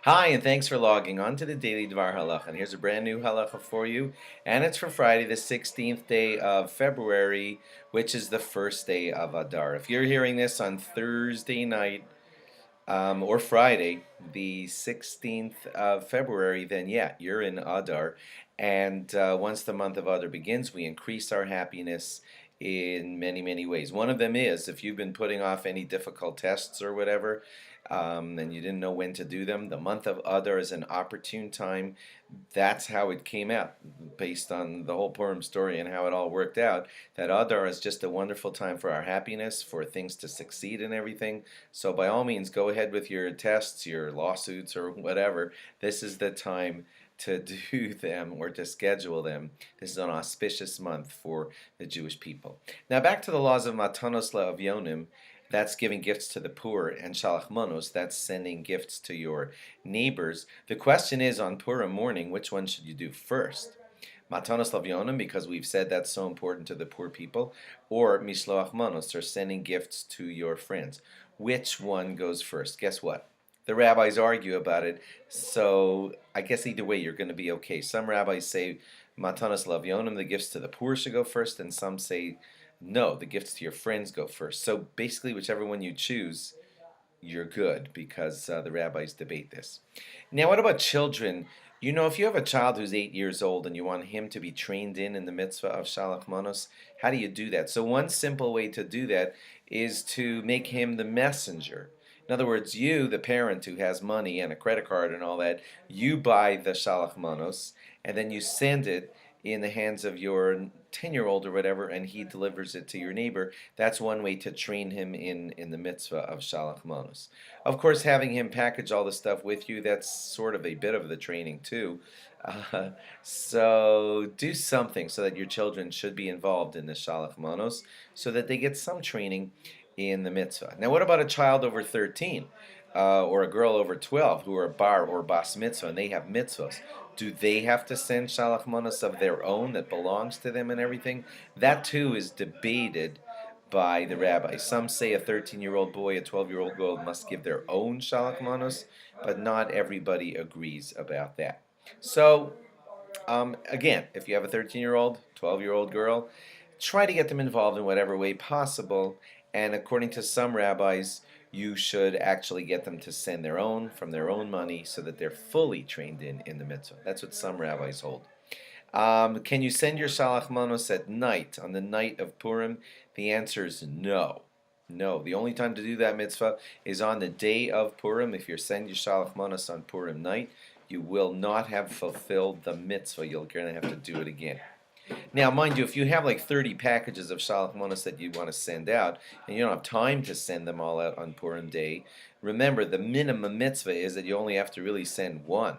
Hi, and thanks for logging on to the Daily DVAR Halacha. And here's a brand new halacha for you. And it's for Friday, the 16th day of February, which is the first day of ADAR. If you're hearing this on Thursday night or Friday, the 16th of February, then yeah, you're in ADAR. And once the month of ADAR begins, we increase our happiness in many, many ways. One of them is if you've been putting off any difficult tests or whatever, and you didn't know when to do them, the month of Adar is an opportune time. That's how it came out, based on the whole Purim story and how it all worked out, that Adar is just a wonderful time for our happiness, for things to succeed and everything. So by all means, go ahead with your tests, your lawsuits, or whatever. This is the time to do them or to schedule them. This is an auspicious month for the Jewish people. Now back to the laws of Matanos LaAvyonim. That's giving gifts to the poor, and Shalach Manos, that's sending gifts to your neighbors. The question is, on Purim morning, which one should you do first? Matanos LaAvyonim, because we've said that's so important to the poor people, or Mishloach Manos, or sending gifts to your friends. Which one goes first? Guess what? The rabbis argue about it, so I guess either way you're going to be okay. Some rabbis say Matanos LaAvyonim, the gifts to the poor, should go first, and some say no, the gifts to your friends go first. So basically, whichever one you choose, you're good, because the rabbis debate this. Now, what about children? You know, if you have a child who's 8 years old and you want him to be trained in the mitzvah of Shalach Manos, how do you do that? So one simple way to do that is to make him the messenger. In other words, you, the parent who has money and a credit card and all that, you buy the Shalach Manos, and then you send it in the hands of your 10-year-old or whatever, and he delivers it to your neighbor. That's one way to train him in the mitzvah of Shalach Manos. Of course, having him package all the stuff with you, that's sort of a bit of the training too. So do something so that your children should be involved in the Shalach Manos, so that they get some training in the mitzvah. Now, what about a child over 13? Or a girl over 12 who are bar or bas mitzvah and they have mitzvahs? Do they have to send Shalach Manos of their own that belongs to them and everything? That too is debated by the rabbis. Some say a 13-year-old boy, a 12-year-old girl must give their own Shalach Manos, but not everybody agrees about that. So, again, if you have a 13-year-old, 12-year-old girl, try to get them involved in whatever way possible, and according to some rabbis, you should actually get them to send their own from their own money so that they're fully trained in the mitzvah. That's what some rabbis hold. Can you send your Shalach Manos at night, on the night of Purim? The answer is no. No, the only time to do that mitzvah is on the day of Purim. If you're sending your Shalach Manos on Purim night, you will not have fulfilled the mitzvah. You're going to have to do it again. Now, mind you, if you have like 30 packages of Shalach Manos that you want to send out, and you don't have time to send them all out on Purim Day, remember the minimum mitzvah is that you only have to really send one.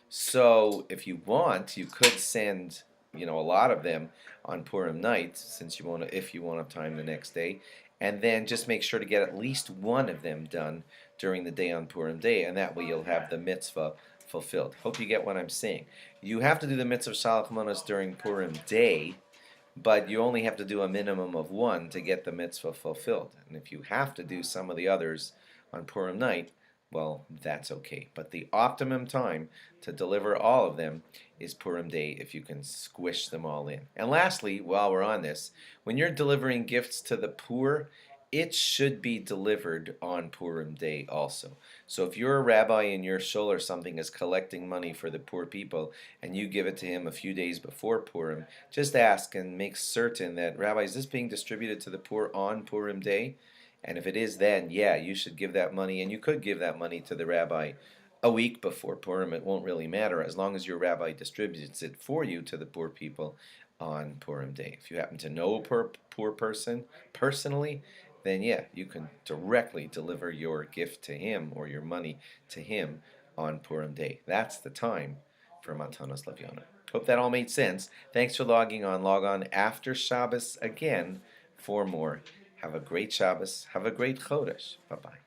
So, if you want, you could send, a lot of them on Purim night, since you want to, if you won't have time the next day, and then just make sure to get at least one of them done during the day on Purim Day, and that way you'll have the mitzvah fulfilled. Hope you get what I'm saying. You have to do the mitzvah of Shalach Manos during Purim Day, but you only have to do a minimum of one to get the mitzvah fulfilled. And if you have to do some of the others on Purim night, well, that's okay. But the optimum time to deliver all of them is Purim Day, if you can squish them all in. And lastly, while we're on this, when you're delivering gifts to the poor, it should be delivered on Purim Day also. So if you're a rabbi and your shul or something is collecting money for the poor people and you give it to him a few days before Purim, just ask and make certain that, Rabbi, is this being distributed to the poor on Purim Day? And if it is, then yeah, you should give that money, and you could give that money to the rabbi a week before Purim. It won't really matter as long as your rabbi distributes it for you to the poor people on Purim Day. If you happen to know a poor person personally, then yeah, you can directly deliver your gift to him or your money to him on Purim Day. That's the time for Matanos LaAvyonim. Hope that all made sense. Thanks for logging on. Log on after Shabbos again for more. Have a great Shabbos. Have a great Chodesh. Bye-bye.